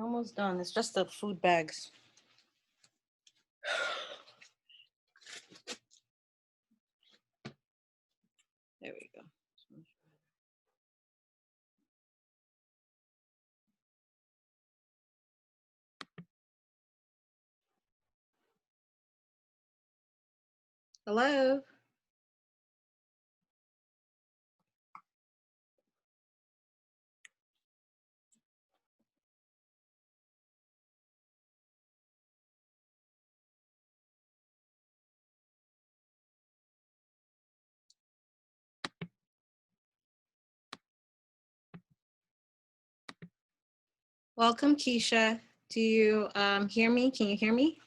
Almost done. It's just the food bags. There we go. Hello. Welcome, Keisha. Do you hear me? Can you hear me?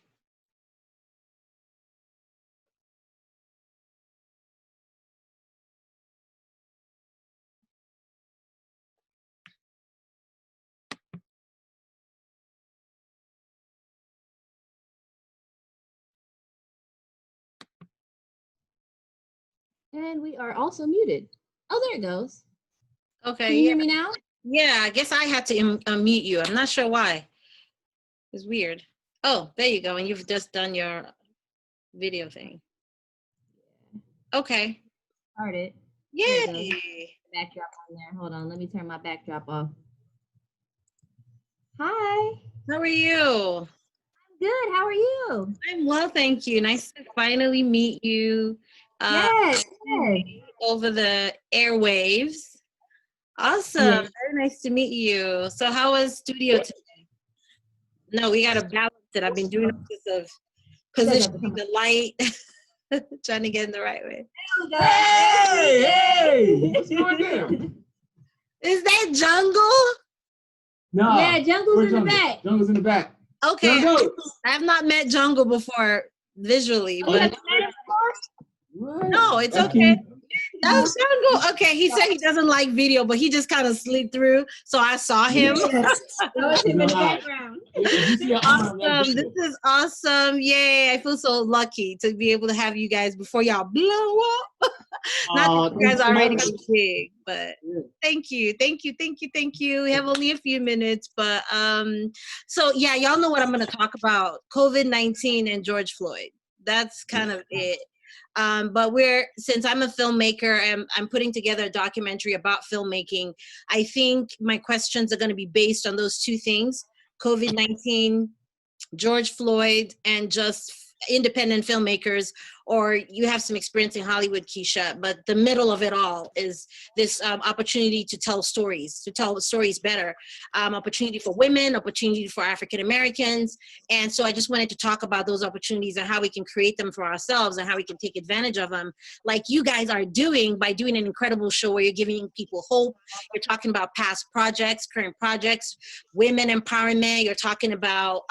And we are also muted. Oh, there it goes. Okay. Can you hear me now? Yeah, I guess I had to unmute you. I'm not sure why. It's weird. Oh, there you go. And you've just done your video thing. Okay. Started. Yay. Backdrop on there. Hold on. Let me turn my backdrop off. Hi. How are you? I'm good. How are you? I'm well, thank you. Nice to finally meet you. Yes. Over the airwaves. Awesome. Yes. Very nice to meet you. So how was studio today? No, we got to balance it. I've been doing this of positioning the light, trying to get in the right way. Hey! What's going on? Is that Jungle? No. Yeah, Jungle's in the back. Jungle's in the back. Okay. Jungle. I have not met Jungle before visually, but no, it's okay. That's Jungle. Okay, he said he doesn't like video, but he just kind of slid through, so I saw him. That was him in the background. Awesome. This is awesome. Yay. I feel so lucky to be able to have you guys before y'all blow up. Not that you guys are already big, but thank you. We have only a few minutes, but so yeah, y'all know what I'm gonna talk about. COVID-19 and George Floyd. That's kind of it. But since I'm a filmmaker and I'm putting together a documentary about filmmaking, I think my questions are going to be based on those two things: COVID-19, George Floyd, and just independent filmmakers, or you have some experience in Hollywood, Keisha, but the middle of it all is this opportunity to tell stories better, opportunity for women, opportunity for African Americans. And so I just wanted to talk about those opportunities and how we can create them for ourselves and how we can take advantage of them, like you guys are doing by doing an incredible show where you're giving people hope. You're talking about past projects, current projects, women empowerment. You're talking about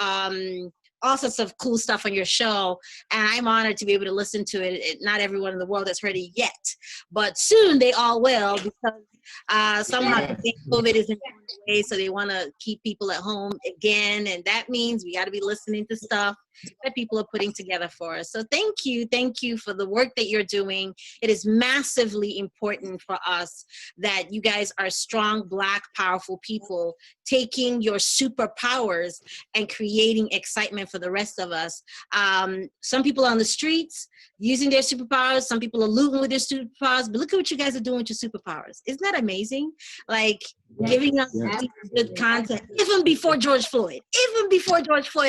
all sorts of cool stuff on your show, and I'm honored to be able to listen to it. Not everyone in the world has heard it yet, but soon they all will, because somehow they think COVID isn't going away, so they want to keep people at home again, and that means we got to be listening to stuff that people are putting together for us. So thank you for the work that you're doing. It is massively important for us that you guys are strong, Black, powerful people taking your superpowers and creating excitement for the rest of us. Some people are on the streets using their superpowers. Some people are looting with their superpowers. But look at what you guys are doing with your superpowers. Isn't that amazing? Like giving us good content, even before George Floyd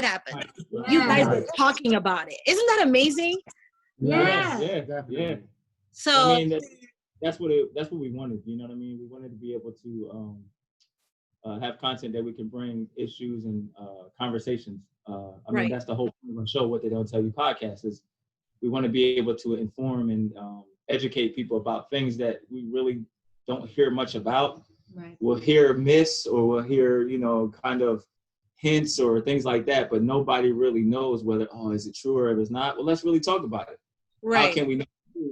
happened. You guys were talking about it. Isn't that amazing? Yeah. So I mean, that's what we wanted. You know what I mean? We wanted to be able to have content that we can bring issues and conversations. I mean, that's the whole point of the show. What They Don't Tell You podcast is we want to be able to inform and educate people about things that we really don't hear much about. Right. We'll hear myths, or we'll hear, kind of hints or things like that, but nobody really knows whether, is it true or if it's not. Well, let's really talk about it. right. How can we know,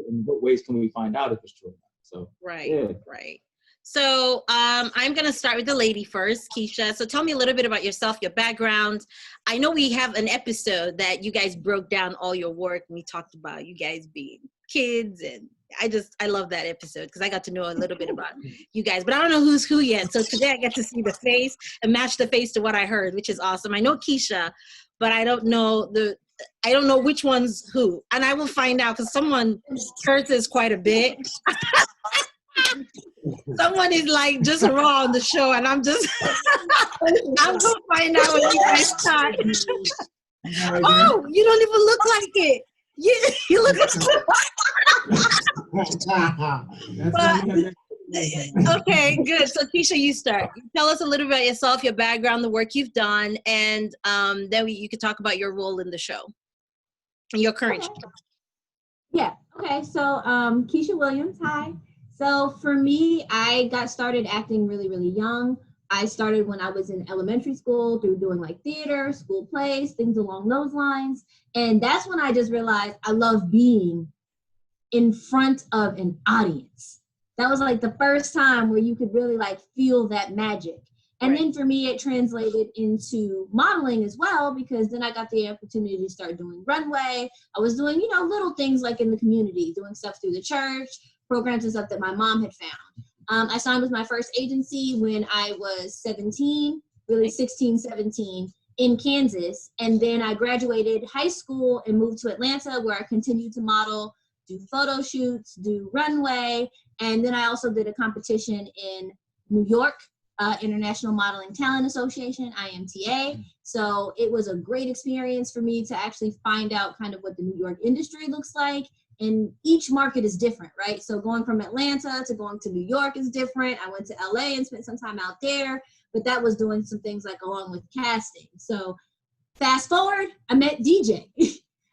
and what ways can we find out if it's true? So Right. So I'm going to start with the lady first, Keisha. So tell me a little bit about yourself, your background. I know we have an episode that you guys broke down all your work, and we talked about you guys being kids and I love that episode because I got to know a little bit about you guys, but I don't know who's who yet. So today I get to see the face and match the face to what I heard, which is awesome. I know Keisha, but I don't know which one's who, and I will find out because someone curses quite a bit. Someone is like just raw on the show, and I'm just I'm gonna find out when you guys start. Oh, you don't even look like it. You look okay, good. So Keisha, you start. Tell us a little about yourself, your background, the work you've done, and then you could talk about your role in the show and your current show. Yeah. Okay. So Keisha Williams. Hi. So for me, I got started acting really, really young. I started when I was in elementary school through doing like theater, school plays, things along those lines. And that's when I just realized I love being in front of an audience. That was like the first time where you could really like feel that magic. And then for me, it translated into modeling as well, because then I got the opportunity to start doing runway. I was doing, little things like in the community, doing stuff through the church, programs and stuff that my mom had found. I signed with my first agency when I was 17, really 16, 17 in Kansas. And then I graduated high school and moved to Atlanta where I continued to model, do photo shoots, do runway. And then I also did a competition in New York, International Modeling Talent Association, IMTA. So it was a great experience for me to actually find out kind of what the New York industry looks like. And each market is different, right? So going from Atlanta to going to New York is different. I went to LA and spent some time out there, but that was doing some things like along with casting. So fast forward, I met DJ.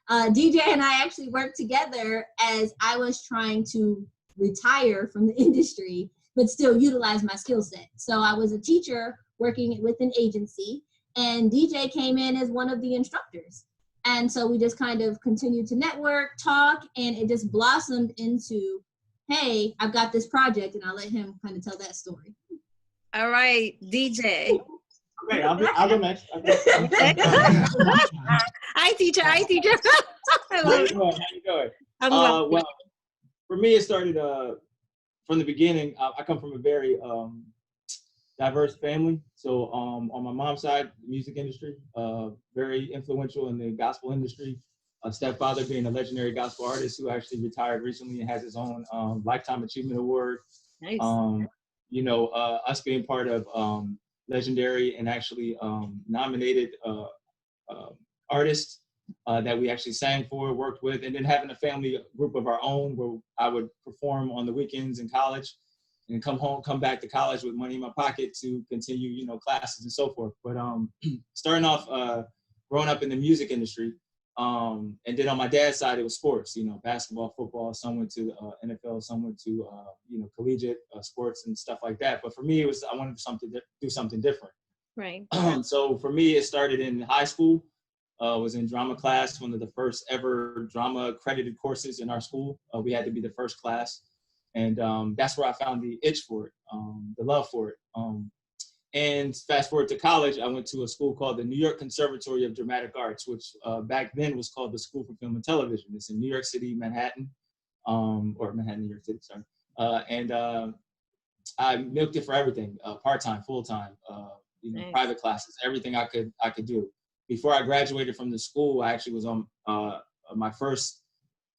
DJ and I actually worked together as I was trying to retire from the industry, but still utilize my skill set. So I was a teacher working with an agency, and DJ came in as one of the instructors. And so we just kind of continued to network, talk, and it just blossomed into, hey, I've got this project, and I'll let him kind of tell that story. All right, DJ. Okay, I'll go next. Hi, teacher. Hi, teacher. I love it. How you going? Well, for me, it started from the beginning. I come from a very diverse family. So on my mom's side, music industry, very influential in the gospel industry. Stepfather being a legendary gospel artist who actually retired recently and has his own Lifetime Achievement Award. Nice. Us being part of legendary and actually nominated artists that we actually sang for, worked with, and then having a family group of our own where I would perform on the weekends in college and come back to college with money in my pocket to continue, classes and so forth. But starting off, growing up in the music industry, and then on my dad's side, it was sports, basketball, football. Some went to NFL, some went to, collegiate sports and stuff like that. But for me, I wanted to do something different. Right. So for me, it started in high school. Was in drama class, one of the first ever drama accredited courses in our school. We had to be the first class. And that's where I found the itch for it, the love for it. And fast forward to college, I went to a school called the New York Conservatory of Dramatic Arts, which back then was called the School for Film and Television. It's in New York City, Manhattan, or Manhattan, New York City, sorry. And I milked it for everything, part-time, full-time, nice. Private classes, everything I could do. Before I graduated from the school, I actually was on my first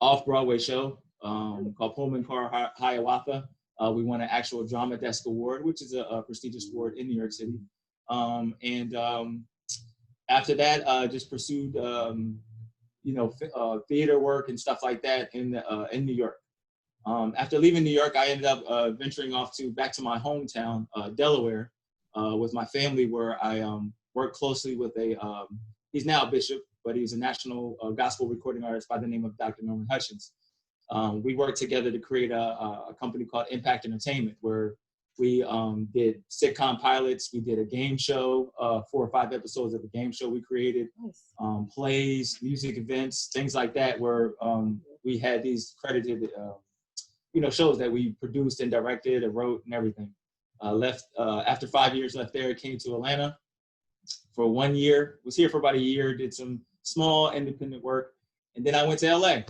off-Broadway show called Pullman Car Hiawatha. We won an actual Drama Desk Award, which is a prestigious award in New York City. After that, just pursued, theater work and stuff like that in New York. After leaving New York, I ended up venturing off back to my hometown, Delaware, with my family, where I worked closely with he's now a bishop, but he was a national gospel recording artist by the name of Dr. Norman Hutchins. We worked together to create a company called Impact Entertainment, where we did sitcom pilots. We did a game show, 4 or 5 episodes of a game show we created, plays, music events, things like that, where we had these credited, shows that we produced and directed and wrote and everything. Left after 5 years, left there, came to Atlanta for 1 year. Was here for about a year, did some small independent work, and then I went to LA.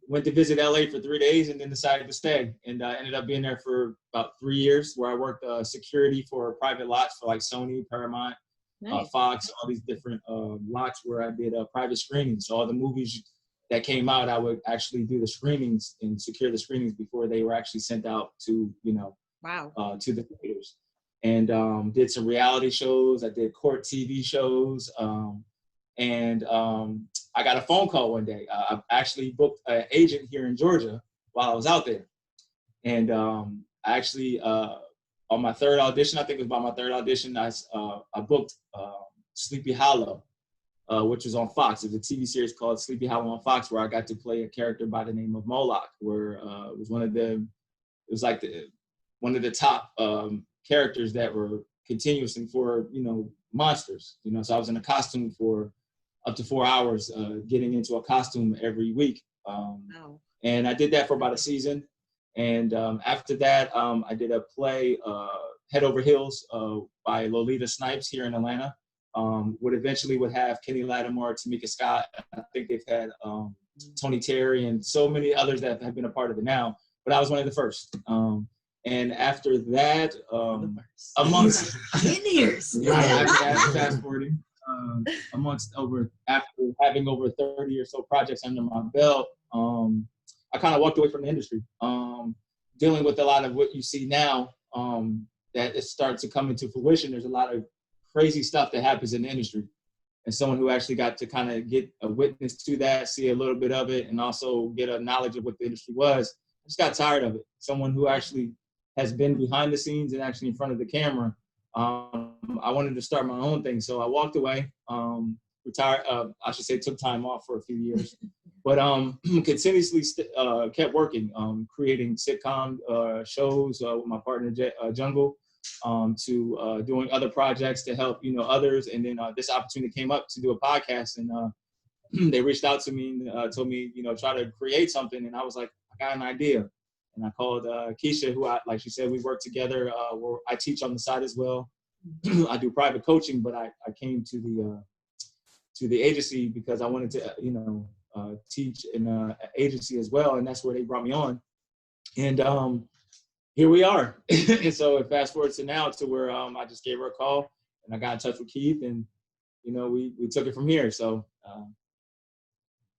went to visit LA for 3 days and then decided to stay. And I ended up being there for about 3 years, where I worked security for private lots for like Sony, Paramount, nice. Fox, all these different lots where I did private screenings. So all the movies that came out, I would actually do the screenings and secure the screenings before they were actually sent out to, to the theaters. And did some reality shows. I did court TV shows. And I got a phone call one day. I actually booked an agent here in Georgia while I was out there. And I actually, on my third audition, I think it was about my third audition, I booked Sleepy Hollow, which was on Fox. It was a TV series called Sleepy Hollow on Fox, where I got to play a character by the name of Moloch, where it was one of the top characters that were continuously for, monsters. So I was in a costume for up to 4 hours, getting into a costume every week. And I did that for about a season. And after that, I did a play, Head Over Heels, by Lolita Snipes here in Atlanta. Would have Kenny Lattimore, Tamika Scott. I think they've had Tony Terry and so many others that have been a part of it now. But I was one of the first. And after that, amongst 10 years, fast forwarding, after having over 30 or so projects under my belt, I kind of walked away from the industry, dealing with a lot of what you see now, that it starts to come into fruition. There's a lot of crazy stuff that happens in the industry. And someone who actually got to kind of get a witness to that, see a little bit of it, and also get a knowledge of what the industry was, I just got tired of it. Someone who actually has been behind the scenes and actually in front of the camera. I wanted to start my own thing. So I walked away, retired, took time off for a few years, but continuously kept working, creating sitcom shows with my partner, Jungle, to doing other projects to help, others. And then this opportunity came up to do a podcast, and they reached out to me and told me, try to create something. And I was like, I got an idea. And I called Keisha, who like she said, we work together. Where I teach on the side as well. I do private coaching, but I came to the agency because I wanted to, teach in an agency as well. And that's where they brought me on. And here we are. And so fast forward to now to where I just gave her a call and I got in touch with Keith, and, we took it from here. So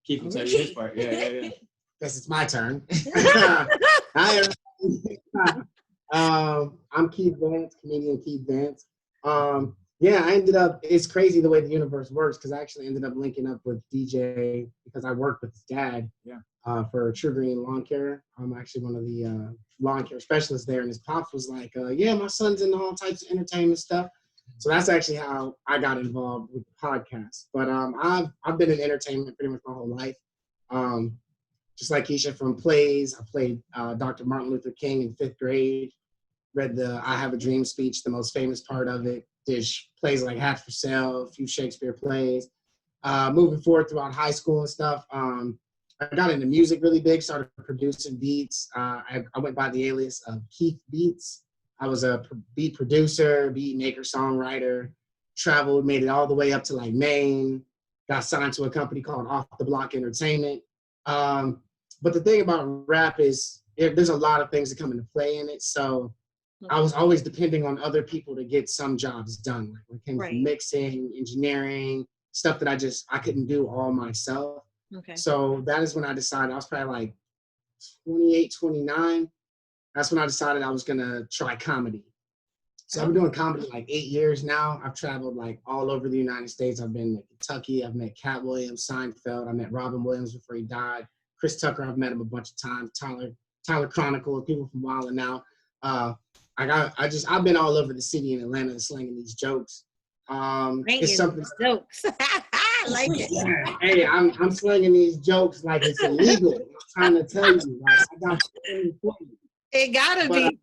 Keith will tell you his part. Yeah. Guess it's my turn. Hi, I'm Keith Vance, comedian Keith Vance. I ended up, it's crazy the way the universe works, because I actually ended up linking up with DJ because I worked with his dad for True Green Lawn Care. I'm actually one of the lawn care specialists there, and his pops was like, my son's in all types of entertainment stuff. So that's actually how I got involved with the podcast. But I've been in entertainment pretty much my whole life. Just like Keisha, from plays, I played Dr. Martin Luther King in 5th grade, read the I Have a Dream speech, the most famous part of it, did plays like Hat for Sale, a few Shakespeare plays. Moving forward throughout high school and stuff, I got into music really big, started producing beats. I went by the alias of Keith Beats. I was a beat producer, beat maker, songwriter, traveled, made it all the way up to like Maine, got signed to a company called Off the Block Entertainment. But the thing about rap is there's a lot of things that come into play in it. So I was always depending on other people to get some jobs done. Like when it came to mixing, engineering, stuff that I couldn't do all myself. Okay. So that is when I decided, I was probably like 28, 29. That's when I decided I was going to try comedy. So I've been doing comedy like 8 years now. I've traveled like all over the United States. I've been to Kentucky. I've met Cat Williams, Seinfeld. I met Robin Williams before he died. Chris Tucker, I've met him a bunch of times. Tyler Chronicle, people from Wild 'N Out. I've been all over the city in Atlanta slinging these jokes. It's something jokes. I like it. Hey, I'm slinging these jokes like it's illegal. I'm trying to tell you, like I got it gotta be.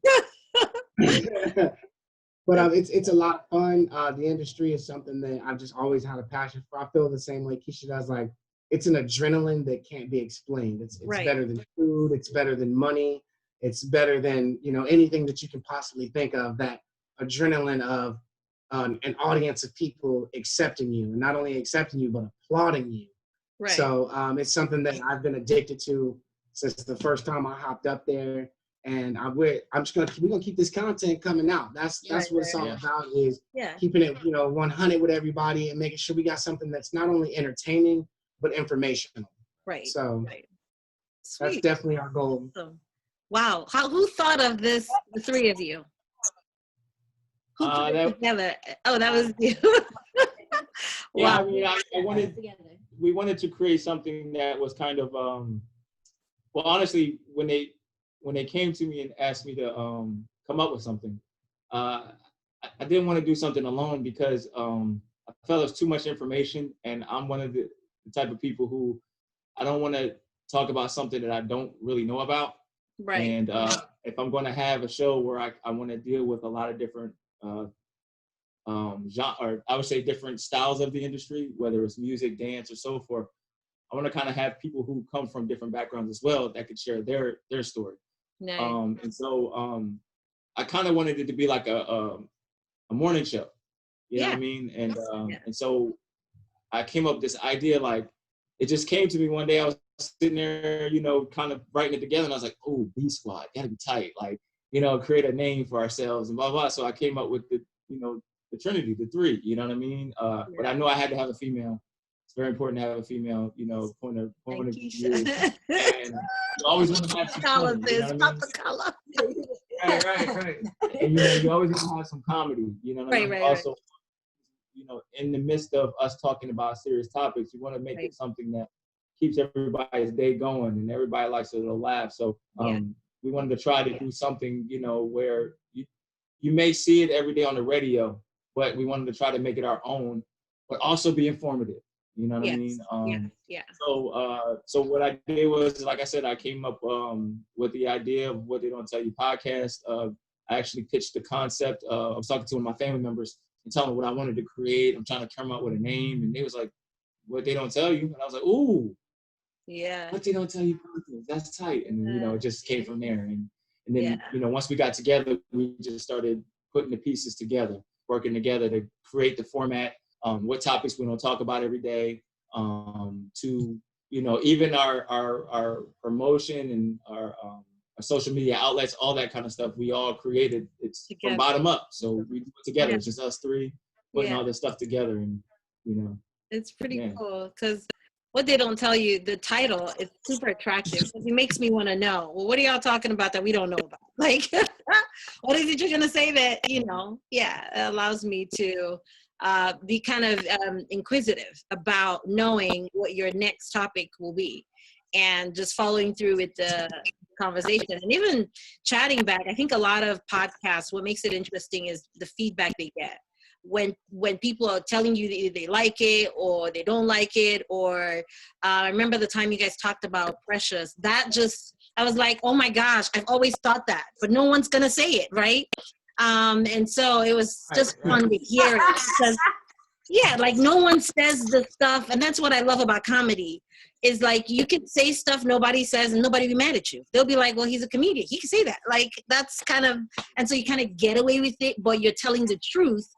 But it's a lot of fun. The industry is something that I've just always had a passion for. I feel the same way Keisha does. Like, it's an adrenaline that can't be explained. It's better than food. It's better than money. It's better than, anything that you can possibly think of. That adrenaline of an audience of people accepting you, and not only accepting you, but applauding you. Right. So it's something that I've been addicted to since the first time I hopped up there. And we're gonna keep this content coming out. That's what it's all about, is keeping it, 100 with everybody and making sure we got something that's not only entertaining but informational. Right. So Sweet. That's definitely our goal. Awesome. Wow. Who thought of this? The three of you. Who put it together? Oh, that was you. Wow. Yeah, I mean, we wanted to create something that was kind of, well, honestly, when they came to me and asked me to come up with something, I didn't want to do something alone because I felt it was too much information, and I'm one of the type of people who I don't want to talk about something that I don't really know about. Right. And if I'm going to have a show where I want to deal with a lot of different genre, or I would say different styles of the industry, whether it's music, dance, or so forth, I want to kind of have people who come from different backgrounds as well that could share their story. Nice. And so I kind of wanted it to be like a morning show, you know what I mean? And and so I came up with this idea, like it just came to me one day. I was sitting there, kind of writing it together, and I was like, "Oh, B Squad, gotta be tight!" Like, create a name for ourselves and blah blah. So I came up with the Trinity, the three. You know what I mean? But I know I had to have a female. It's very important to have a female, point of view. And you always want to have some comedy, you know what I mean? Right. And, you always want to have some comedy, you know what I mean? Also, in the midst of us talking about serious topics, you want to make it something that keeps everybody's day going, and everybody likes a little laugh. So we wanted to try to do something, where you may see it every day on the radio, but we wanted to try to make it our own, but also be informative. You know what I mean? So what I did was, like I said, I came up with the idea of What They Don't Tell You podcast. I actually pitched the concept. I was talking to one of my family members and telling them what I wanted to create. I'm trying to come up with a name, and they was like, "What They Don't Tell You?" And I was like, "Ooh, What They Don't Tell You podcast. That's tight." And then it just came from there. And then once we got together, we just started putting the pieces together, working together to create the format. What topics we're going to talk about every day, to even our promotion and our social media outlets, all that kind of stuff. We all created it's together. From bottom up, so we do it together. It's just us three putting all this stuff together, and it's pretty cool because What They Don't Tell You, the title is super attractive. It makes me want to know, well, what are y'all talking about that we don't know about? Like, what is it you're going to say that, it allows me to be kind of inquisitive about knowing what your next topic will be and just following through with the conversation and even chatting back. I think a lot of podcasts, what makes it interesting is the feedback they get. When people are telling you that they like it or they don't like it, or I remember the time you guys talked about Precious, I was like, oh my gosh, I've always thought that, but no one's gonna say it, right? And so it was just fun to hear it because, like no one says the stuff, and that's what I love about comedy, is like you can say stuff nobody says and nobody be mad at you. They'll be like, well, he's a comedian, he can say that. Like that's kind of, and so you kind of get away with it, but you're telling the truth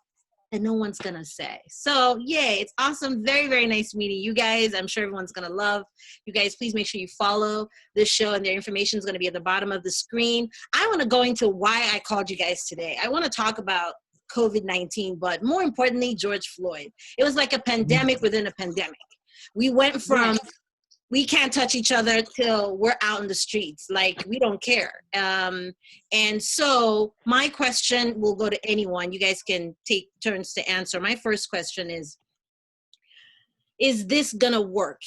and no one's gonna say. So it's awesome. Very, very nice meeting you guys. I'm sure everyone's gonna love you guys. Please make sure you follow this show, and their information is gonna be at the bottom of the screen. I wanna go into why I called you guys today. I wanna talk about COVID-19, but more importantly, George Floyd. It was like a pandemic within a pandemic. We went from we can't touch each other till we're out in the streets. Like, we don't care. And so my question will go to anyone. You guys can take turns to answer. My first question is this gonna work?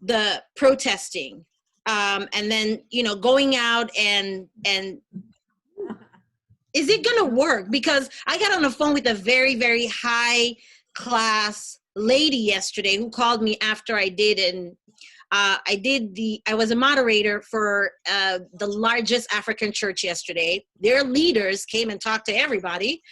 The protesting, and then, going out and is it gonna work? Because I got on the phone with a very, very high class lady yesterday who called me after I did, and I was a moderator for the largest African church yesterday. Their leaders came and talked to everybody,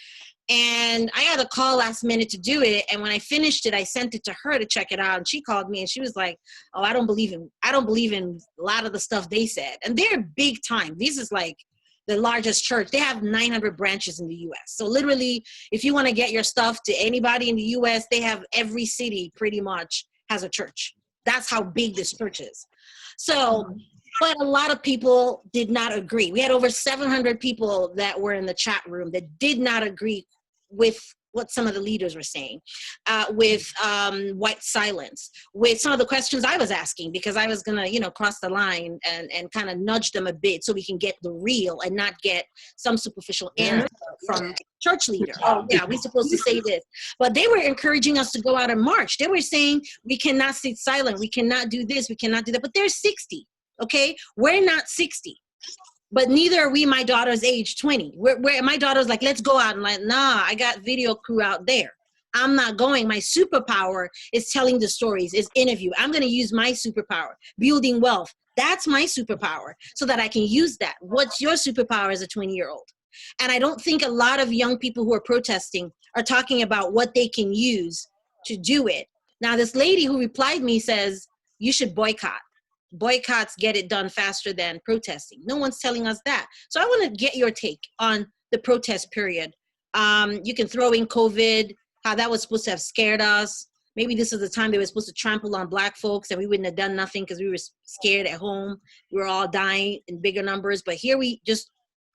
and I had a call last minute to do it. And when I finished it, I sent it to her to check it out. And she called me and she was like, "Oh, I don't believe in a lot of the stuff they said." And they're big time. This is like the largest church. They have 900 branches in the U.S. So literally, if you want to get your stuff to anybody in the U.S., they have every city pretty much has a church. That's how big this church is. So, but a lot of people did not agree. We had over 700 people that were in the chat room that did not agree with what some of the leaders were saying, with white silence, with some of the questions I was asking, because I was gonna, cross the line and kind of nudge them a bit so we can get the real and not get some superficial answer from church leader. Oh yeah, we're supposed to say this. But they were encouraging us to go out and march. They were saying, we cannot sit silent. We cannot do this. We cannot do that. But they're 60, okay? We're not 60. But neither are we my daughter's age 20. Where my daughter's like, let's go out. And like, nah, I got video crew out there. I'm not going. My superpower is telling the stories, is interview. I'm going to use my superpower, building wealth. That's my superpower so that I can use that. What's your superpower as a 20-year-old? And I don't think a lot of young people who are protesting are talking about what they can use to do it. Now, this lady who replied me says, you should boycott. Boycotts get it done faster than protesting. No one's telling us that. So I want to get your take on the protest period. You can throw in COVID, how that was supposed to have scared us. Maybe this is the time they were supposed to trample on Black folks and we wouldn't have done nothing because we were scared at home. We were all dying in bigger numbers. But here we just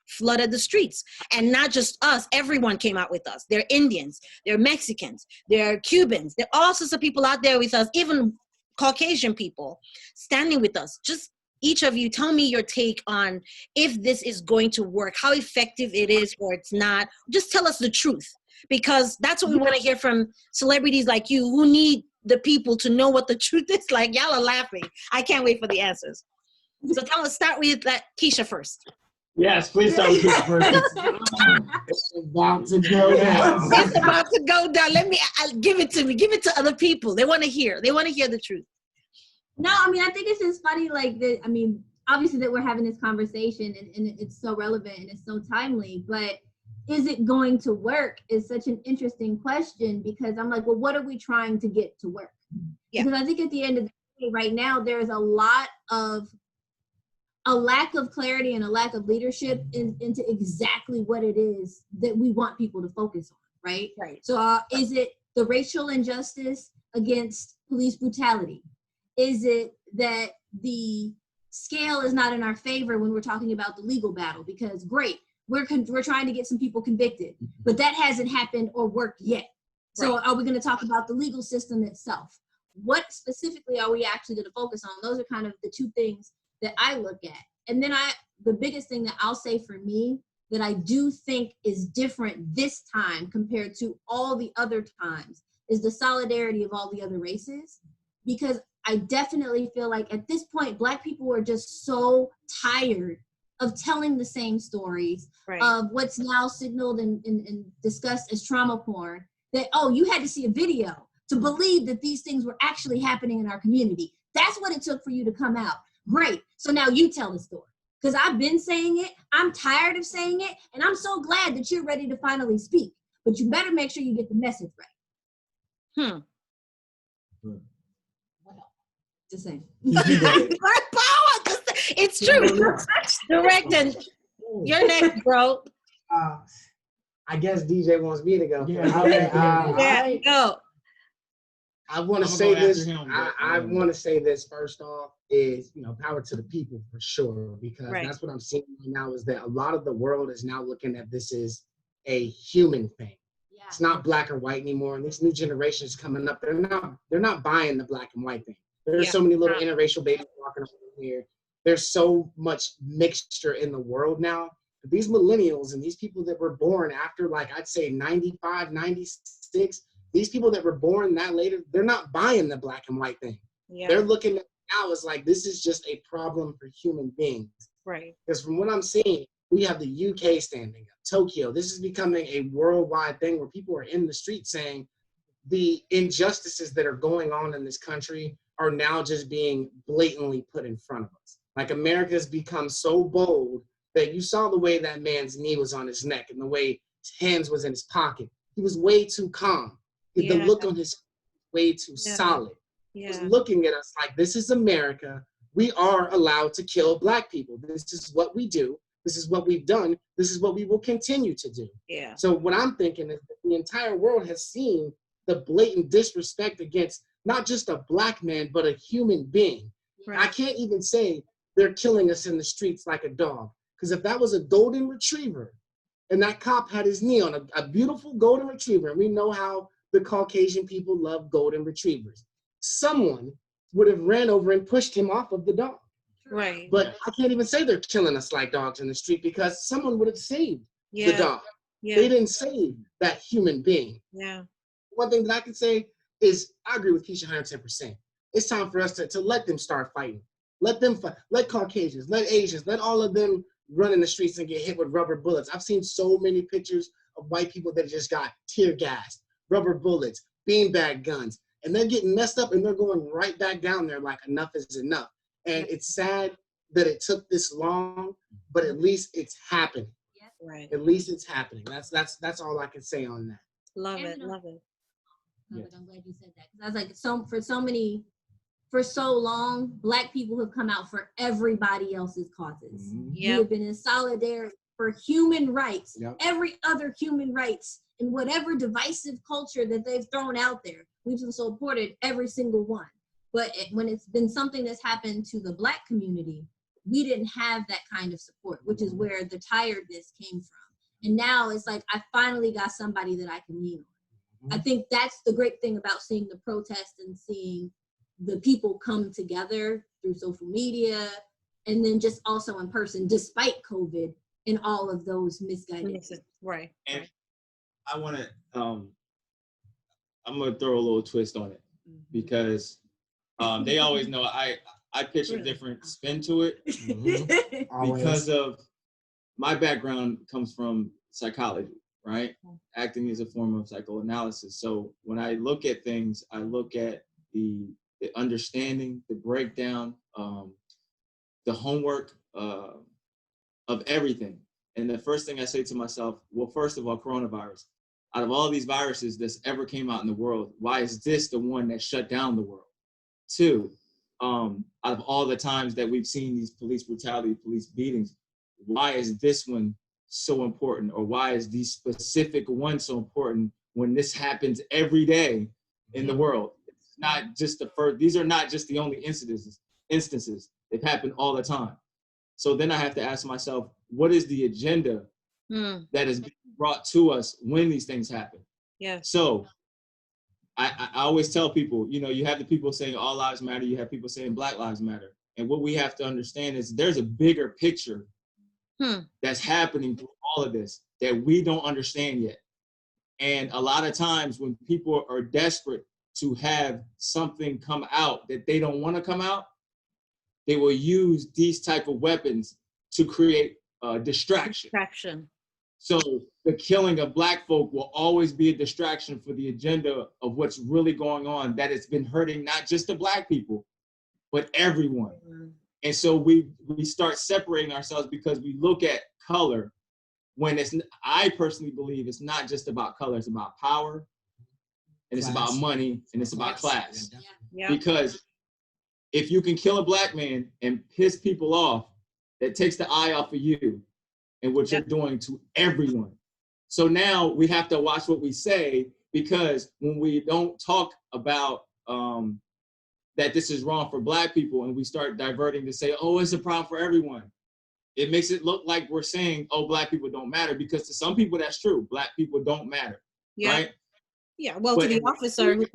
flooded the streets. And not just us, everyone came out with us. They're Indians, they're Mexicans, they're Cubans. There are all sorts of people out there with us, even Caucasian people standing with us. Just each of you tell me your take on if this is going to work, how effective it is or it's not. Just tell us the truth, because that's what we want to hear from celebrities like you who need the people to know what the truth is like. Y'all are laughing. I can't wait for the answers. So start with Keisha first. Yes, please start with Keisha first. It's about to go down. It's about to go down. Give it to me. Give it to other people. They want to hear. They want to hear the truth. No, I mean, I think it's just funny, like, obviously that we're having this conversation and it's so relevant and it's so timely, but is it going to work is such an interesting question, because I'm like, well, what are we trying to get to work? Yeah. Because I think at the end of the day, right now, there's a lack of clarity and a lack of leadership into exactly what it is that we want people to focus on, right? Right. So is it the racial injustice against police brutality? Is it that the scale is not in our favor when we're talking about the legal battle? Because great, we're trying to get some people convicted, but that hasn't happened or worked yet. So are we going to talk about the legal system itself? What specifically are we actually going to focus on? Those are kind of the two things that I look at. And then the biggest thing that I'll say for me that I do think is different this time compared to all the other times is the solidarity of all the other races. Because I definitely feel like at this point, Black people are just so tired of telling the same stories, of what's now signaled and discussed as trauma porn, that, oh, you had to see a video to believe that these things were actually happening in our community. That's what it took for you to come out. Great. So now you tell the story. Because I've been saying it, I'm tired of saying it, and I'm so glad that you're ready to finally speak. But you better make sure you get the message right. Just saying. Black power. It's true. Direct and you're next, bro. I guess DJ wants me to go. Yeah, go. I want to say this. I want to say this first off is, power to the people for sure, because that's what I'm seeing right now is that a lot of the world is now looking at this as a human thing. Yeah. It's not black or white anymore. And these new generations coming up, they're not buying the black and white thing. There's so many little interracial babies walking around here. There's so much mixture in the world now. These millennials and these people that were born after, like, I'd say 95, 96, these people that were born that later, they're not buying the black and white thing. Yeah. They're looking at it now as like, this is just a problem for human beings. Right. Because from what I'm seeing, we have the UK standing up, Tokyo. This is becoming a worldwide thing where people are in the street saying the injustices that are going on in this country are now just being blatantly put in front of us. Like, America's become so bold that you saw the way that man's knee was on his neck and the way his hands was in his pocket. He was way too calm. The look on his way too solid. He was looking at us like, this is America. We are allowed to kill Black people. This is what we do. This is what we've done. This is what we will continue to do. Yeah. So what I'm thinking is that the entire world has seen the blatant disrespect against not just a black man, but a human being. Right. I can't even say they're killing us in the streets like a dog. Because if that was a golden retriever and that cop had his knee on a beautiful golden retriever, and we know how the Caucasian people love golden retrievers, someone would have ran over and pushed him off of the dog. Right. But I can't even say they're killing us like dogs in the street because someone would have saved the dog. Yeah. They didn't save that human being. Yeah. One thing that I can say is I agree with Keisha 110%. It's time for us to let them start fighting. Let them fight. Let Caucasians, let Asians, let all of them run in the streets and get hit with rubber bullets. I've seen so many pictures of white people that just got tear gassed, rubber bullets, beanbag guns, and they're getting messed up and they're going right back down there like enough is enough. And it's sad that it took this long, but at least it's happening. Right. At least it's happening. That's all I can say on that. Love it. Love it. I'm glad you said that, because I was like, for so long, Black people have come out for everybody else's causes. We have been in solidarity for human rights, every other human rights, in whatever divisive culture that they've thrown out there. We've supported every single one. But when it's been something that's happened to the Black community, we didn't have that kind of support, which is where the tiredness came from. And now it's like, I finally got somebody that I can lean on. I think that's the great thing about seeing the protest and seeing the people come together through social media, and then just also in person, despite COVID and all of those misguided. Right. And I want to, I'm going to throw a little twist on it, because they always know I pitch a different spin to it because of my background comes from psychology, right? Acting is a form of psychoanalysis. So when I look at things, I look at the understanding, the breakdown, the homework of everything. And the first thing I say to myself, well, first of all, coronavirus. Out of all these viruses that's ever came out in the world, why is this the one that shut down the world? Two, out of all the times that we've seen these police brutality, police beatings, why is this one so important? Or why is the specific one so important when this happens every day in the world? It's not just the first, these are not just the only instances. They've happened all the time. So then I have to ask myself, what is the agenda that is being brought to us when these things happen? Yeah. So I always tell people, you know, you have the people saying all lives matter, you have people saying Black lives matter. And what we have to understand is there's a bigger picture that's happening through all of this that we don't understand yet. And a lot of times when people are desperate to have something come out that they don't want to come out, they will use these type of weapons to create distraction. So the killing of Black folk will always be a distraction for the agenda of what's really going on, that it's been hurting not just the Black people, but everyone. And so we start separating ourselves because we look at color when I personally believe it's not just about color, it's about power, and it's about money, and it's about class. Because if you can kill a Black man and piss people off, that takes the eye off of you and what you're doing to everyone. So now we have to watch what we say, because when we don't talk about that this is wrong for Black people and we start diverting to say, oh, it's a problem for everyone, it makes it look like we're saying, oh, Black people don't matter, because to some people that's true. Black people don't matter, right? Yeah, well, to the officer who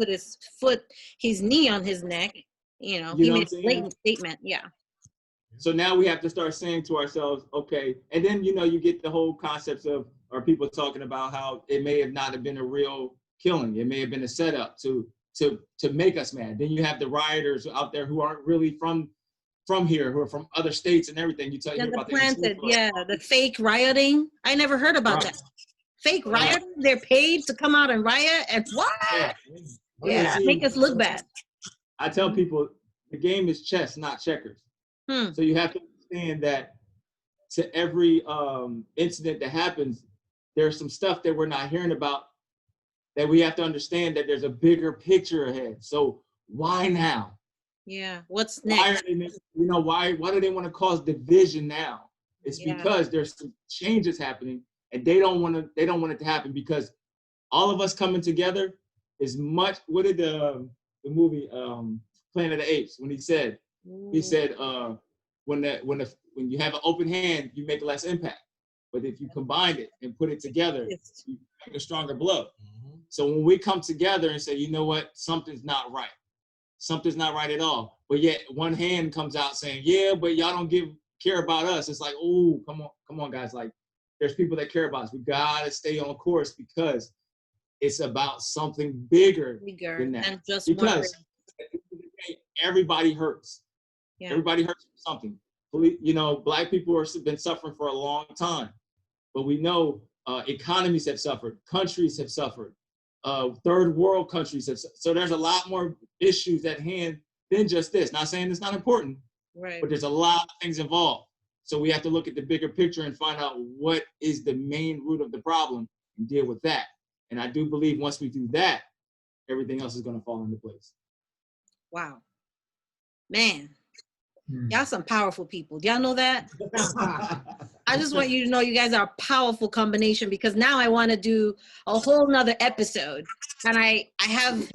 put his knee on his neck, you know, he made a blatant statement, So now we have to start saying to ourselves, okay, and then, you know, you get the whole concepts of, are people talking about how it may have not have been a real killing. It may have been a setup to make us mad. Then you have the rioters out there who aren't really from here, who are from other states and everything. You tell you about the fake rioting. I never heard about that. Fake rioting? They're paid to come out and riot? And what? Yeah, make us look bad. I tell people the game is chess, not checkers. So you have to understand that to every incident that happens, there's some stuff that we're not hearing about, that we have to understand that there's a bigger picture ahead. So why now? Yeah, what's next? Why do they want to cause division now? It's because there's some changes happening, and they don't want it to happen, because all of us coming together is much. What did movie Planet of the Apes when he said when you have an open hand, you make less impact. But if you combine it and put it together, you make a stronger blow. So when we come together and say, you know what, something's not right. Something's not right at all. But yet one hand comes out saying, yeah, but y'all don't care about us. It's like, oh, come on, guys. Like, there's people that care about us. We gotta stay on course because it's about something bigger than that. And just because everybody hurts. Yeah. Everybody hurts from something. You know, Black people have been suffering for a long time, but we know economies have suffered, countries have suffered, third world countries have. So there's a lot more issues at hand than just this. Not saying it's not important, but there's a lot of things involved. So we have to look at the bigger picture and find out what is the main root of the problem and deal with that. And I do believe once we do that, everything else is going to fall into place. Wow. Man, y'all some powerful people. Do y'all know that? I just want you to know you guys are a powerful combination, because now I want to do a whole nother episode. And I have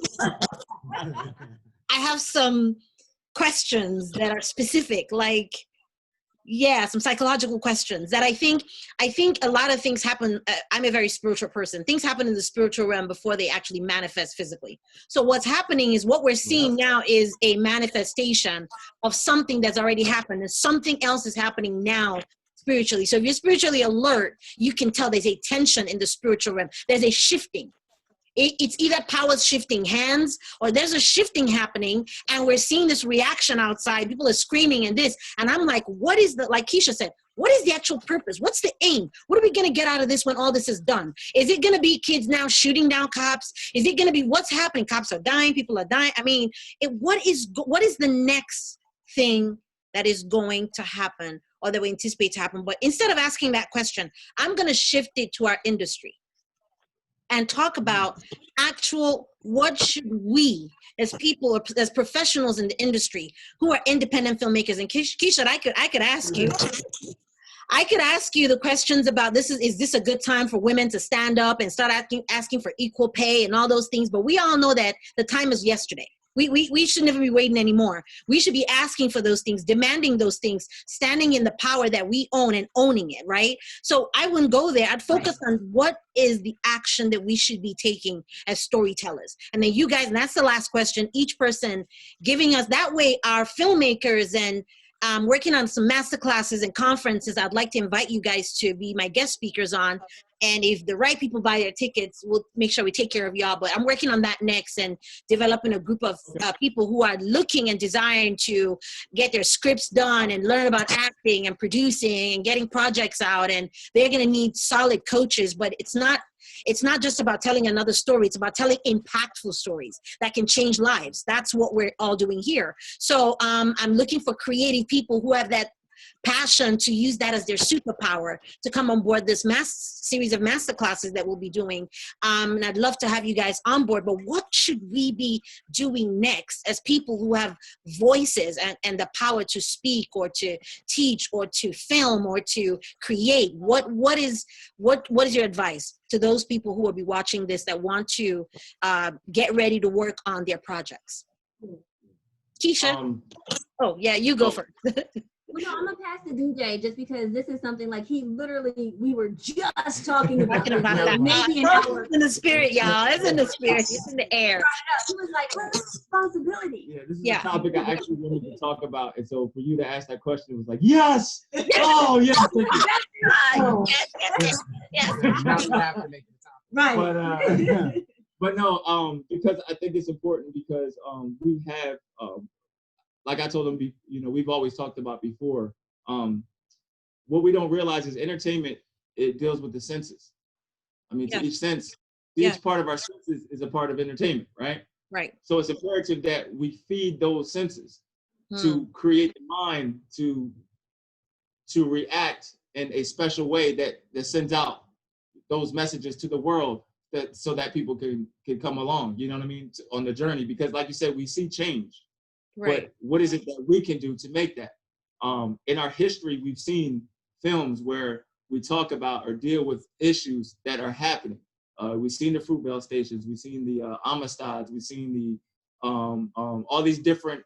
some questions that are specific, like, some psychological questions that I think a lot of things happen. I'm a very spiritual person. Things happen in the spiritual realm before they actually manifest physically. So what's happening is what we're seeing now is a manifestation of something that's already happened, and something else is happening now spiritually. So if you're spiritually alert, you can tell there's a tension in the spiritual realm. There's a shifting. It's either powers shifting hands, or there's a shifting happening, and we're seeing this reaction outside. People are screaming and this, and I'm like, what is like Keisha said, what is the actual purpose? What's the aim? What are we gonna get out of this when all this is done? Is it gonna be kids now shooting down cops? Is it gonna be what's happening? Cops are dying, people are dying. I mean, what is the next thing that is going to happen, or that we anticipate to happen? But instead of asking that question, I'm gonna shift it to our industry and talk about what should we as people, as professionals in the industry who are independent filmmakers. And Keisha, I could ask you the questions about is this a good time for women to stand up and start asking for equal pay and all those things? But we all know that the time is yesterday. We should never be waiting anymore. We should be asking for those things, demanding those things, standing in the power that we own and owning it, right? So I wouldn't go there. I'd focus on what is the action that we should be taking as storytellers. And then you guys, and that's the last question, each person giving us, that way our filmmakers and working on some masterclasses and conferences I'd like to invite you guys to be my guest speakers on. And if the right people buy their tickets, we'll make sure we take care of y'all. But I'm working on that next, and developing a group of people who are looking and desiring to get their scripts done and learn about acting and producing and getting projects out. And they're going to need solid coaches, but it's not just about telling another story. It's about telling impactful stories that can change lives. That's what we're all doing here. So I'm looking for creative people who have that passion to use that as their superpower to come on board this series of masterclasses that we'll be doing. And I'd love to have you guys on board. But what should we be doing next as people who have voices and the power to speak or to teach or to film or to create? What is your advice to those people who will be watching this that want to get ready to work on their projects? Keisha? You go first. Well, no, I'm gonna pass to DJ just because this is something like we were just talking about that. Maybe an hour. It's in the spirit, y'all. It's in the spirit. It's in the air. He was like, "What's responsibility?" Yeah, this is a topic I actually wanted to talk about, and so for you to ask that question, it was like, yes, oh yes, Right. But no, because I think it's important because we have. Like I told them, we've always talked about before, what we don't realize is entertainment, it deals with the senses. I mean, to each sense, each part of our senses is a part of entertainment, right? Right. So it's imperative that we feed those senses to create the mind to react in a special way that sends out those messages to the world so that people can come along, you know what I mean, on the journey. Because like you said, we see change. Right. But what is it that we can do to make that? In our history, we've seen films where we talk about or deal with issues that are happening. We've seen the Fruitvale stations, we've seen the Amistad's, we've seen all these different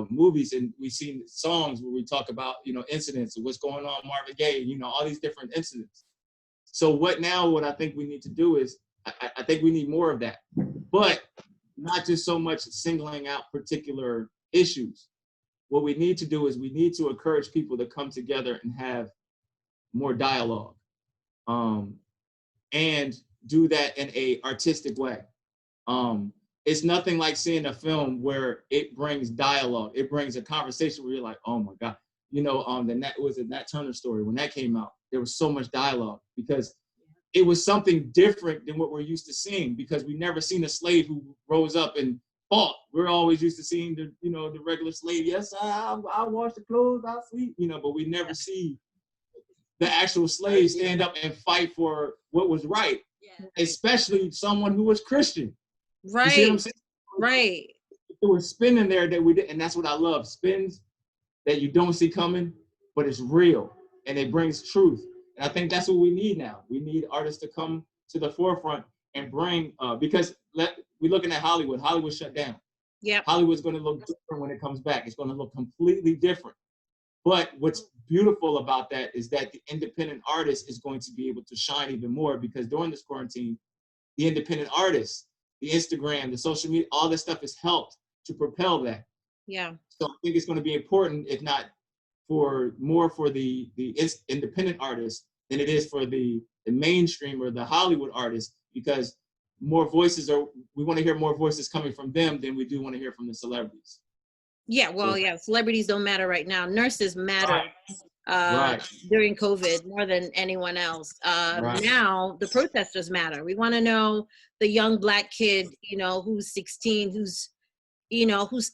movies, and we've seen songs where we talk about, you know, incidents of what's going on, Marvin Gaye, you know, all these different incidents. So what I think we need to do is, I think we need more of that, but not just so much singling out particular issues. What we need to do is we need to encourage people to come together and have more dialogue, and do that in a artistic way. It's nothing like seeing a film where it brings dialogue. It brings a conversation where you're like, oh my God. You know, the Nat Turner story, when that came out, there was so much dialogue because it was something different than what we're used to seeing, because we never seen a slave who rose up and fought. We're always used to seeing the, you know, the regular slave. Yes, I wash the clothes, I sleep, you know, but we never see the actual slave stand up and fight for what was right, especially someone who was Christian. Right. You see what I'm saying? Right. There was spin in there that we did, and that's what I love. Spins that you don't see coming, but it's real and it brings truth. And I think that's what we need now. We need artists to come to the forefront and bring, because we're looking at Hollywood. Hollywood shut down. Yeah. Hollywood's going to look different when it comes back. It's going to look completely different. But what's beautiful about that is that the independent artist is going to be able to shine even more, because during this quarantine, the independent artists, the Instagram, the social media, all this stuff has helped to propel that. Yeah. So I think it's going to be important, if not for the independent artists, than it is for the mainstream or the Hollywood artists, because we want to hear more voices coming from them than we do want to hear from the celebrities. Yeah, well, celebrities don't matter right now. Nurses matter during COVID more than anyone else. Now the protesters matter. We want to know the young Black kid, you know, who's 16, who's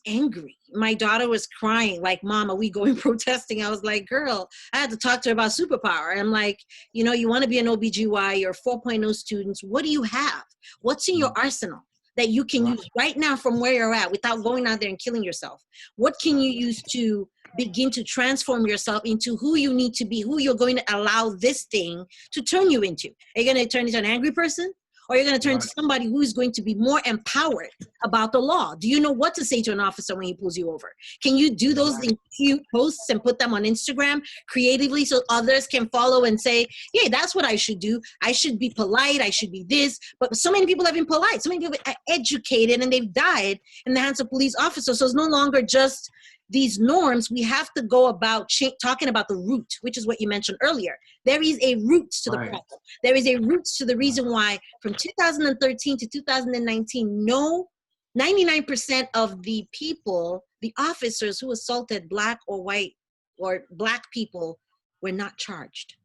angry. My daughter was crying, like, Mom, are we going protesting? I was like, girl, I had to talk to her about superpower. And I'm like, you know, you want to be an OBGY, you're 4.0 students. What do you have? What's in your arsenal that you can use right now from where you're at without going out there and killing yourself? What can you use to begin to transform yourself into who you need to be, who you're going to allow this thing to turn you into? Are you going to turn into an angry person? Or you're going to turn to somebody who is going to be more empowered about the law? Do you know what to say to an officer when he pulls you over? Can you do those in cute posts and put them on Instagram creatively so others can follow and say, yeah, that's what I should do. I should be polite. I should be this. But so many people have been polite. So many people are educated, and they've died in the hands of police officers. So it's no longer just these norms. We have to go about talking about the root, which is what you mentioned earlier. There is a root to the problem. There is a root to the reason why from 2013 to 2019, 99% of the people, the officers who assaulted Black or white or Black people, were not charged.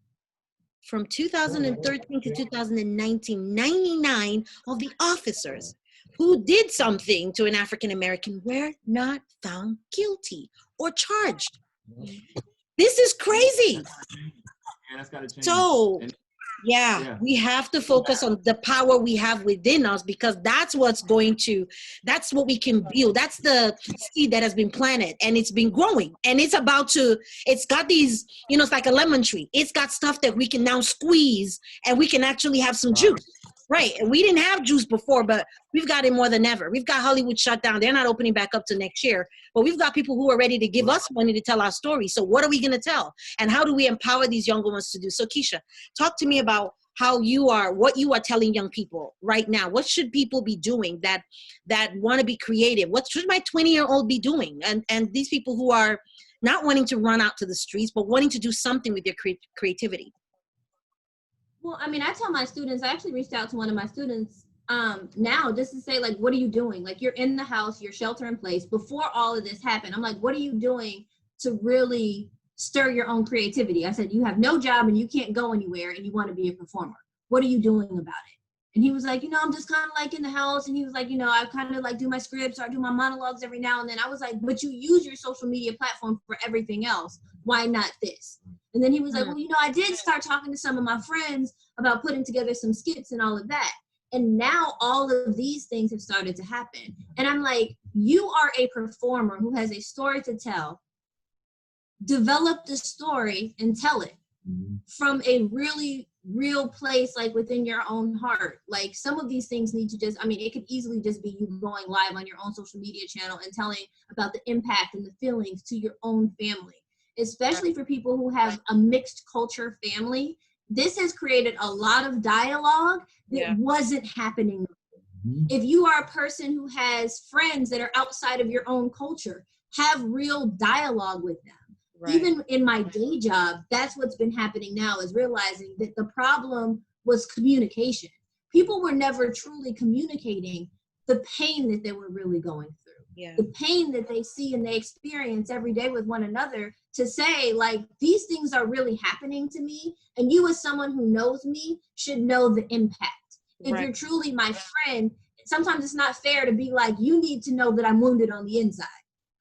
From 2013 to 2019, 99 of the officers who did something to an African American were not found guilty or charged. This is crazy. That's gotta change. So, we have to focus on the power we have within us, because that's what we can build. That's the seed that has been planted, and it's been growing, and it's got these, you know, it's like a lemon tree. It's got stuff that we can now squeeze, and we can actually have some juice. Right. And we didn't have juice before, but we've got it more than ever. We've got Hollywood shut down. They're not opening back up till next year, but we've got people who are ready to give us money to tell our story. So what are we going to tell? And how do we empower these younger ones to do? So Keisha, talk to me about what you are telling young people right now. What should people be doing that want to be creative? What should my 20-year-old be doing? And these people who are not wanting to run out to the streets, but wanting to do something with their creativity. Well, I mean, I tell my students, I actually reached out to one of my students now just to say, like, what are you doing? Like, you're in the house, you're shelter in place. Before all of this happened, I'm like, what are you doing to really stir your own creativity? I said, you have no job and you can't go anywhere and you want to be a performer. What are you doing about it? And he was like, you know, I'm just kind of like in the house. And he was like, you know, I kind of like do my scripts or I do my monologues every now and then. I was like, but you use your social media platform for everything else. Why not this? And then he was like, well, you know, I did start talking to some of my friends about putting together some skits and all of that. And now all of these things have started to happen. And I'm like, you are a performer who has a story to tell. Develop the story and tell it from a really real place, like within your own heart. Like some of these things need to just, I mean, it could easily just be you going live on your own social media channel and telling about the impact and the feelings to your own family, especially for people who have a mixed culture family. This has created a lot of dialogue that wasn't happening. If you are a person who has friends that are outside of your own culture, have real dialogue with them. Right. Even in my day job, that's what's been happening now, is realizing that the problem was communication. People were never truly communicating the pain that they were really going through. The pain that they see and they experience every day with one another, to say, like, these things are really happening to me, and you as someone who knows me should know the impact. If you're truly my friend, sometimes it's not fair to be like, you need to know that I'm wounded on the inside.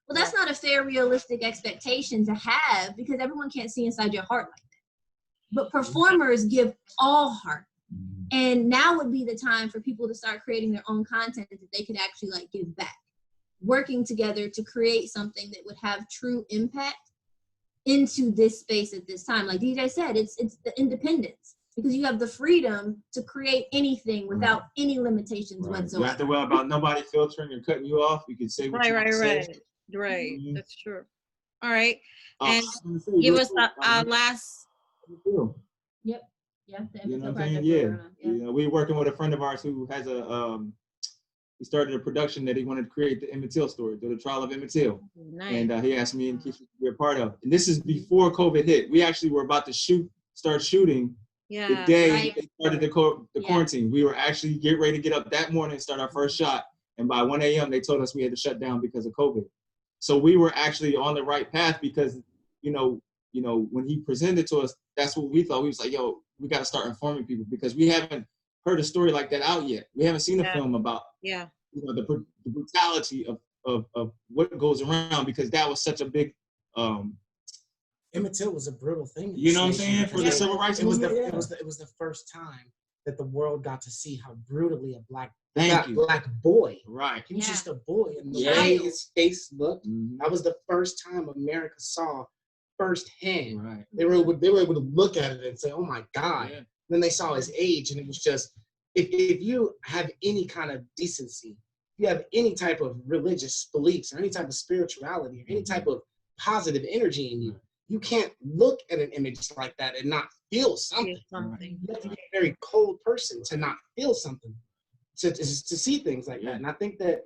Well, that's not a fair, realistic expectation to have, because everyone can't see inside your heart like that. But performers give all heart. And now would be the time for people to start creating their own content that they could actually like give back. Working together to create something that would have true impact into this space at this time. Like DJ said, it's the independence, because you have the freedom to create anything without any limitations whatsoever. You have to worry about nobody filtering or cutting you off. You can say what you want to say. Right, that's true. All right, and give us our last. Yep. Yeah. You know what I'm saying? Yeah. You know, we're working with a friend of ours who has he started a production that he wanted to create the Emmett Till story, the trial of Emmett Till. Nice. And he asked me and Keisha to be a part of. And this is before COVID hit. We actually were about to start shooting the day they started the quarantine. We were actually getting ready to get up that morning and start our first shot. And by 1 a.m. they told us we had to shut down because of COVID. So we were actually on the right path, because, you know, when he presented to us, that's what we thought. We was like, yo, we got to start informing people, because we haven't heard a story like that out yet. We haven't seen a film about, you know, the brutality of what goes around, because that was such a big. Emmett Till was a brutal thing. You know what I'm saying? For the civil rights movement. It was the first time that the world got to see how brutally a black boy. Right. He was just a boy, and the way his face looked. That was the first time America saw firsthand. Right. They were able to look at it and say, "Oh my God." Yeah. Then they saw his age, and it was just, if you have any kind of decency, if you have any type of religious beliefs or any type of spirituality or any type of positive energy in you, you can't look at an image like that and not feel something. You have to be a very cold person to not feel something, to see things like that. And I think that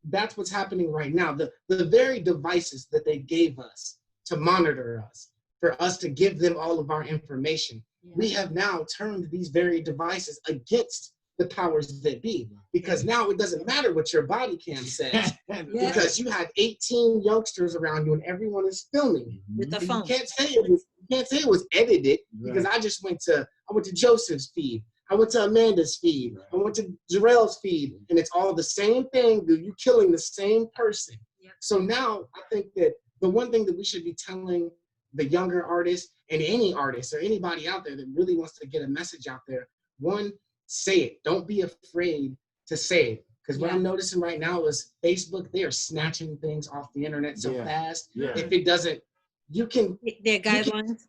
that's what's happening right now. The very devices that they gave us to monitor us, for us to give them all of our information, we have now turned these very devices against the powers that be, because now it doesn't matter what your body cam says, because you have 18 youngsters around you and everyone is filming with the phone. You can't say it was edited, because I went to Joseph's feed, I went to Amanda's feed, I went to Jarrell's feed, and it's all the same thing. You killing the same person. So now I think that the one thing that we should be telling the younger artists, and any artist or anybody out there that really wants to get a message out there, one, say it. Don't be afraid to say it. Because what I'm noticing right now is Facebook, they are snatching things off the internet so fast. If it doesn't, you can. Their guidelines.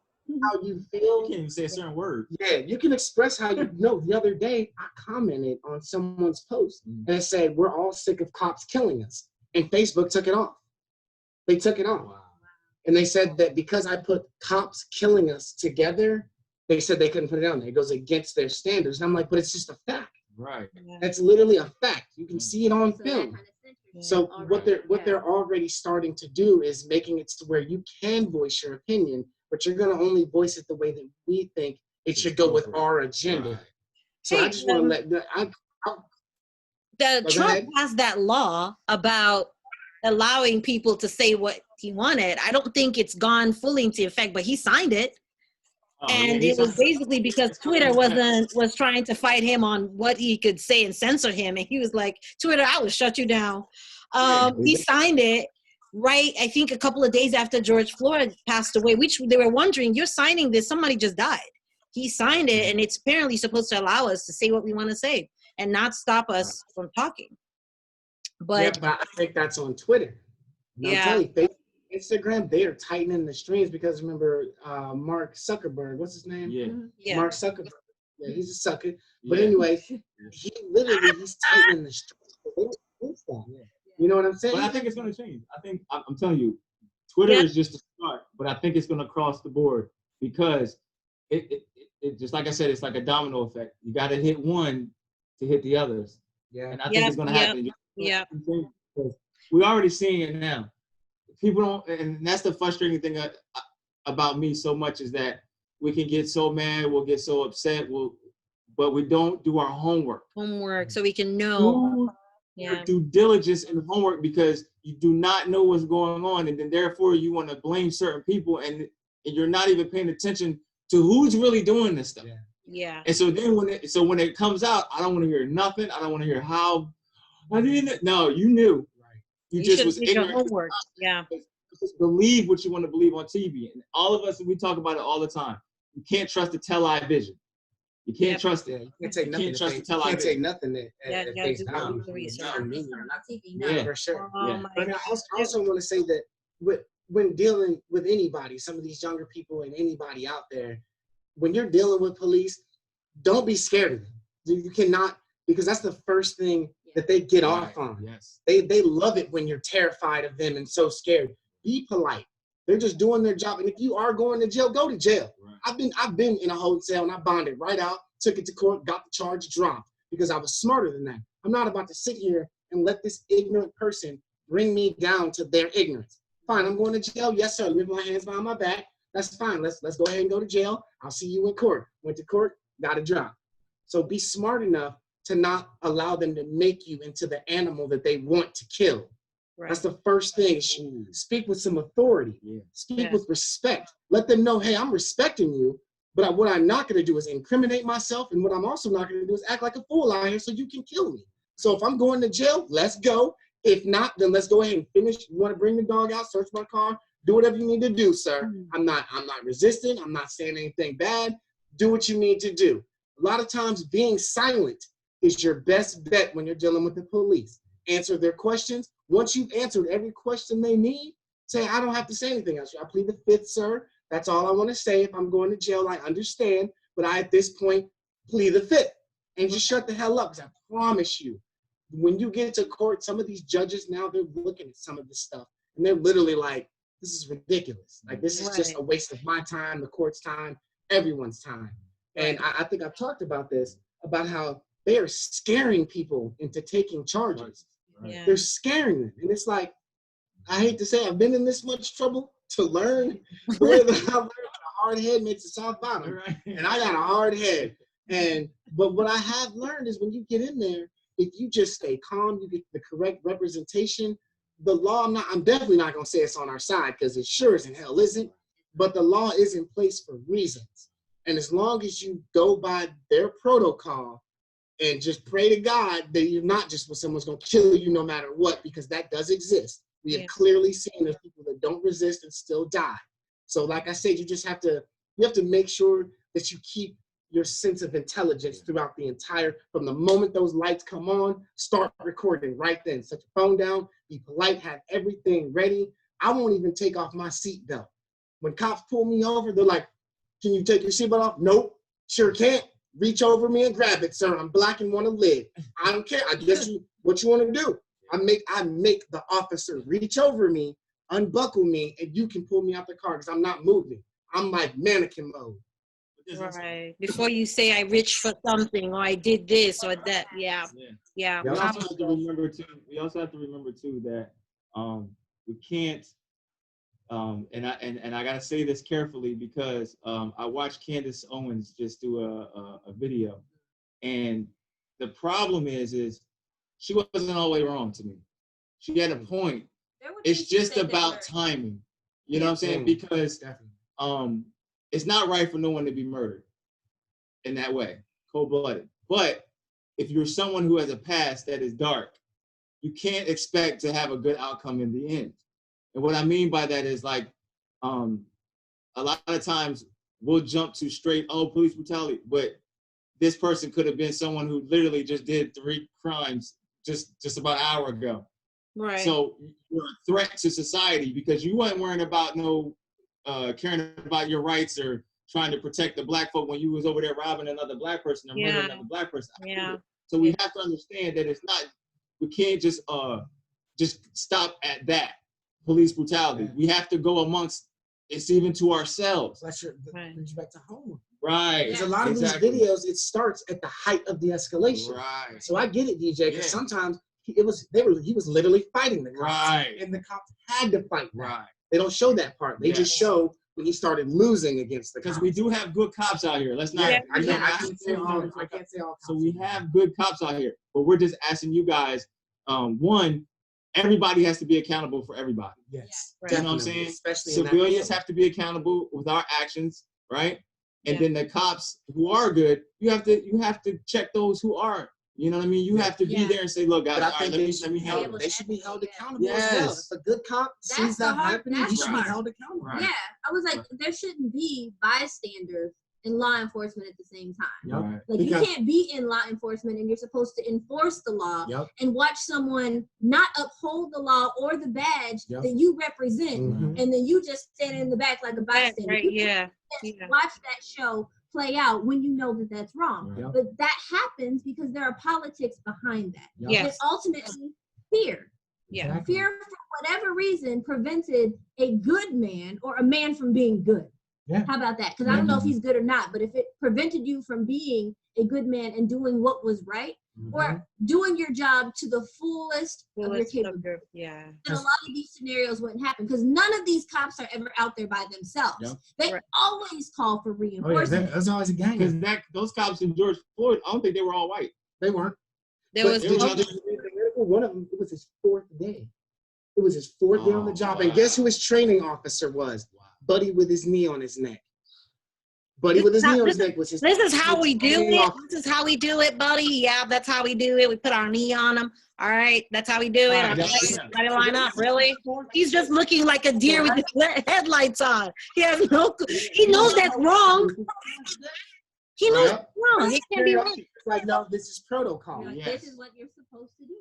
How you feel. You can't even say a certain word. Yeah, you can express how you know. The other day, I commented on someone's post and it said, "We're all sick of cops killing us." And Facebook took it off. They took it off. Wow. And they said that because I put cops killing us together, they said they couldn't put it on there. It goes against their standards. And I'm like, but it's just a fact. Right. That's literally a fact. You can see it on film. So what they're already starting to do is making it to where you can voice your opinion, but you're going to only voice it the way that we think it should go with our agenda. Right. So I just want to let Trump passed that law about allowing people to say what he wanted. I don't think it's gone fully into effect, but he signed it. And it was basically because Twitter was trying to fight him on what he could say and censor him. And he was like, Twitter, I will shut you down. He signed it right, I think a couple of days after George Floyd passed away, which they were wondering, you're signing this, somebody just died. He signed it, and it's apparently supposed to allow us to say what we want to say and not stop us from talking. But I think that's on Twitter. And I'm telling you, Instagram, they are tightening the strings because remember Mark Zuckerberg, what's his name? Yeah. Mark Zuckerberg. Yeah, he's a sucker. But anyway, he's tightening the strings. You know what I'm saying? But I think it's going to change. I think, I'm telling you, Twitter is just a start, but I think it's going to cross the board because it just like I said, it's like a domino effect. You got to hit one to hit the others. Yeah. And I think it's going to happen. Yeah. We're already seeing it now. People don't, and that's the frustrating thing about me so much is that we can get so mad, we'll get so upset, but we don't do our homework. So we can know. Due diligence and homework because you do not know what's going on, and then therefore you want to blame certain people, and you're not even paying attention to who's really doing this stuff. Yeah. And so then when it comes out, I don't want to hear nothing. I don't want to hear how I didn't. No, you knew. Right. You just was ignorant. Your homework. Yeah. Just believe what you want to believe on TV, and all of us, we talk about it all the time. You can't trust the tell-eye vision. You can't trust it. You can't take nothing. You can't take nothing at face value. Yeah, for sure. But I also want to say that when dealing with anybody, some of these younger people and anybody out there, when you're dealing with police, don't be scared of them. You cannot, because that's the first thing that they get off on. Yes. They love it when you're terrified of them and so scared. Be polite. They're just doing their job. And if you are going to jail, go to jail. Right. I've been in a hotel and I bonded right out, took it to court, got the charge dropped because I was smarter than that. I'm not about to sit here and let this ignorant person bring me down to their ignorance. Fine, I'm going to jail. Yes, sir. Leave my hands behind my back. That's fine. Let's go ahead and go to jail. I'll see you in court. Went to court, got a drop. So be smart enough to not allow them to make you into the animal that they want to kill. Right. That's the first thing. Speak with some authority. Speak with respect. Let them know, hey, I'm respecting you, but what I'm not going to do is incriminate myself, and what I'm also not going to do is act like a fool out here so you can kill me. So if I'm going to jail, let's go. If not, then let's go ahead and finish. You want to bring the dog out, search my car, do whatever you need to do, sir. I'm not resisting. I'm not saying anything bad. Do what you need to do. A lot of times being silent is your best bet when you're dealing with the police. Answer their questions. Once you've answered every question they need, say, I don't have to say anything else. I plead the fifth, sir. That's all I want to say. If I'm going to jail, I understand. But I, at this point, plead the fifth. And just shut the hell up, because I promise you, when you get to court, some of these judges now, they're looking at some of this stuff, and they're literally like, this is ridiculous. Like, this is just a waste of my time, the court's time, everyone's time. And I think I've talked about this, about how they are scaring people into taking charges. Yeah. They're scaring them. And it's like, I hate to say I've been in this much trouble to learn. I learned a hard head makes a soft bottom. Right. And I got a hard head. But what I have learned is when you get in there, if you just stay calm, you get the correct representation. The law, I'm definitely not going to say it's on our side, because it sure as in hell isn't. But the law is in place for reasons. And as long as you go by their protocol and just pray to God that you're not just when someone's going to kill you no matter what, because that does exist. We have clearly seen there's people that don't resist and still die. So like I said, you have to make sure that you keep your sense of intelligence throughout the entire, from the moment those lights come on, start recording right then. Set your phone down, be polite, have everything ready. I won't even take off my seatbelt. When cops pull me over, they're like, can you take your seatbelt off? Nope, sure can't. Reach over me and grab it, sir. I'm black and want to live. I don't care. I guess what you want to do. I make the officer reach over me, unbuckle me, and you can pull me out the car because I'm not moving. I'm like mannequin mode. Right. Before you say I reached for something or I did this or that. Yeah. We also have to remember too that we can't and I gotta say this carefully because I watched Candace Owens just do a video, and the problem is she wasn't all the way wrong to me. She had a point. It's just about timing. You know what I'm saying? Because it's not right for no one to be murdered in that way, cold-blooded. But if you're someone who has a past that is dark, you can't expect to have a good outcome in the end. And what I mean by that is like, a lot of times we'll jump to straight, police brutality, but this person could have been someone who literally just did 3 crimes just about an hour ago. Right. So you're a threat to society because you weren't worrying about caring about your rights or trying to protect the black folk when you was over there robbing another black person and murdering another black person. Yeah. So we have to understand that it's not, we can't just stop at that police brutality. We have to go amongst, it's even to ourselves. Brings you back to home. Right. Because a lot of these videos, it starts at the height of the escalation. Right. So I get it, DJ, because sometimes he was literally fighting the cops. Right. And the cops had to fight. Right. They don't show that part. They just show when he started losing against the cops. Because we do have good cops out here. Let's not. I can't say all cops. So we have good cops out here, but we're just asking you guys. One, everybody has to be accountable for everybody. Yes. You know what I'm saying? Especially civilians have to be accountable with our actions, right? And then the cops who are good, you have to check those who aren't. You know what I mean? You have to be there and say, look, guys, but I think let me help. They should be held accountable as well. If a good cop sees that happening, he should be held accountable. Yeah, I was like, there shouldn't be bystanders in law enforcement at the same time. Like you can't be in law enforcement and you're supposed to enforce the law and watch someone not uphold the law or the badge that you represent, and then you just stand in the back like a bystander. Watch that show play out when you know that that's wrong. But that happens because there are politics behind that. And ultimately, fear. Fear, for whatever reason, prevented a good man or a man from being good. How about that? Because I don't know if he's good or not, but if it prevented you from being a good man and doing what was right, or doing your job to the fullest of your capability. Then a lot of these scenarios wouldn't happen because none of these cops are ever out there by themselves. They always call for reinforcement. That's always a gang. Because those cops in George Floyd, I don't think they were all white. They weren't. One of them, it was his fourth day. It was his fourth day on the job. And guess who his training officer was? Buddy with his knee on his neck. Buddy with his knee on his neck was his. This is how we do it. This is how we do it, buddy. Yeah, that's how we do it. We put our knee on him. All right, that's how we do it. Let it line up. Really? He's just looking like a deer with his headlights on. He has no. He knows that's wrong. He knows that's wrong. It can't be wrong. Like, no, this is protocol. This is what you're supposed to do.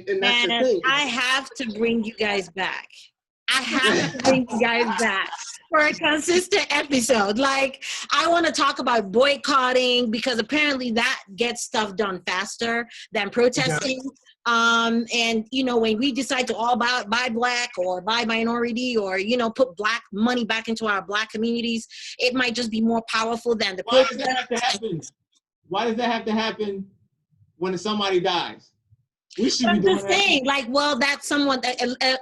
And that's the thing. I have to bring you guys back. I have to bring you guys back for a consistent episode. Like, I want to talk about boycotting because apparently that gets stuff done faster than protesting. And, you know, when we decide to all buy black or buy minority or, you know, put black money back into our black communities, it might just be more powerful than the protest. Why does that have to happen? Why does that have to happen when somebody dies? I'm just saying, like, well, that's someone,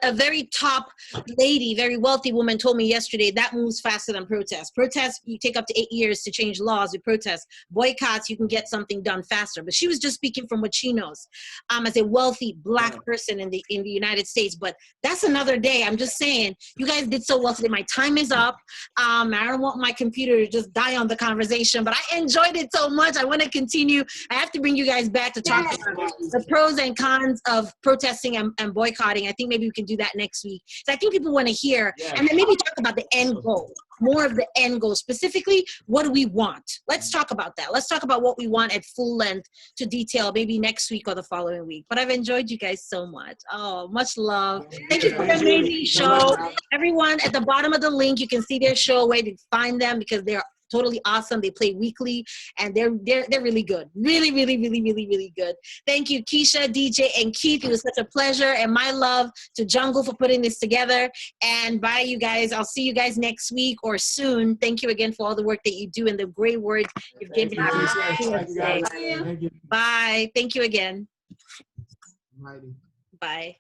a very top lady, very wealthy woman told me yesterday that moves faster than protests. Protests, you take up to 8 years to change laws with protests. Boycotts, you can get something done faster. But she was just speaking from what she knows as a wealthy black person in the United States. But that's another day. I'm just saying, you guys did so well today. My time is up. I don't want my computer to just die on the conversation, but I enjoyed it so much. I want to continue. I have to bring you guys back to talk about the pros and cons of protesting and boycotting. I think maybe we can do that next week. So I think people want to hear, and then maybe talk about the end goal, more of the end goal. Specifically, what do we want? Let's talk about that. Let's talk about what we want at full length to detail, maybe next week or the following week. But I've enjoyed you guys so much. Oh, much love. Thank you for the amazing show. Everyone, at the bottom of the link, you can see their show, where to find them, because they're totally awesome. They play weekly and they're really good. Really, really, really, really, really good. Thank you, Keisha, DJ, and Keith. It was such a pleasure, and my love to Jungle for putting this together. And bye, you guys. I'll see you guys next week or soon. Thank you again for all the work that you do and the great words you've given me. Bye. Thank you again. Bye.